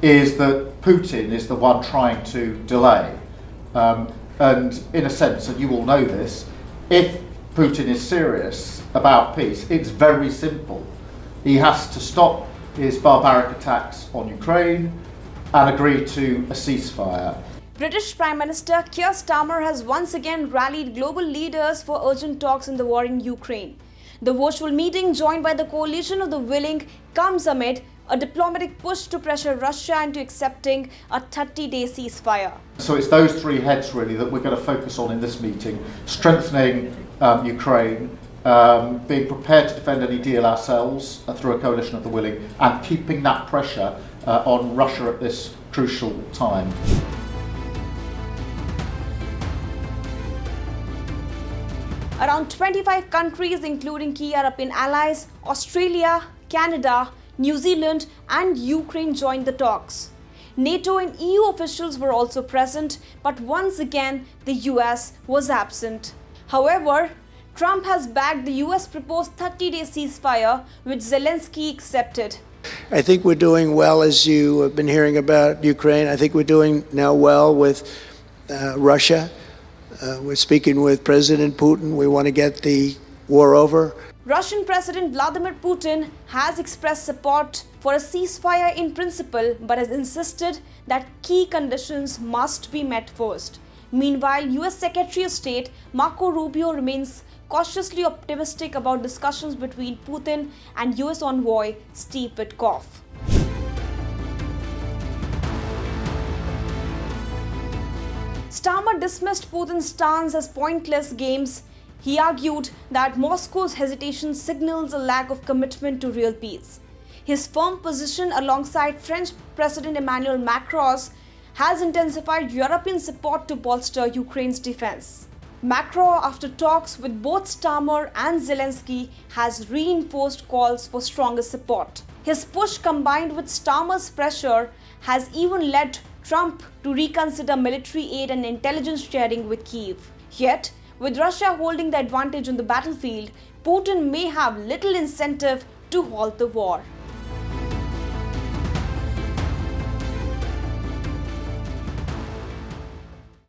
is that Putin is the one trying to delay. And in a sense, and you all know this, if Putin is serious about peace, it's very simple. He has to stop his barbaric attacks on Ukraine and agree to a ceasefire. British Prime Minister Keir Starmer has once again rallied global leaders for urgent talks in the war in Ukraine. The virtual meeting, joined by the coalition of the willing, comes amid a diplomatic push to pressure Russia into accepting a 30-day ceasefire. So it's those three heads really that we're going to focus on in this meeting: strengthening Ukraine, being prepared to defend any deal ourselves through a coalition of the willing, and keeping that pressure on Russia at this crucial time. Around 25 countries, including key European allies, Australia, Canada, New Zealand and Ukraine joined the talks. NATO and EU officials were also present, but once again the US was absent. However, Trump has backed the US proposed 30-day ceasefire, which Zelensky accepted. I think we're doing well, as you have been hearing about Ukraine. I think we're doing now well with Russia. We're speaking with President Putin. We want to get the war over. Russian President Vladimir Putin has expressed support for a ceasefire in principle, but has insisted that key conditions must be met first. Meanwhile, US Secretary of State Marco Rubio remains cautiously optimistic about discussions between Putin and US envoy Steve Witkoff. Starmer dismissed Putin's stance as pointless games. He argued that Moscow's hesitation signals a lack of commitment to real peace. His firm position alongside French President Emmanuel Macron's has intensified European support to bolster Ukraine's defense. Macron, after talks with both Starmer and Zelensky, has reinforced calls for stronger support. His push, combined with Starmer's pressure, has even led Trump to reconsider military aid and intelligence sharing with Kyiv. Yet, with Russia holding the advantage on the battlefield, Putin may have little incentive to halt the war.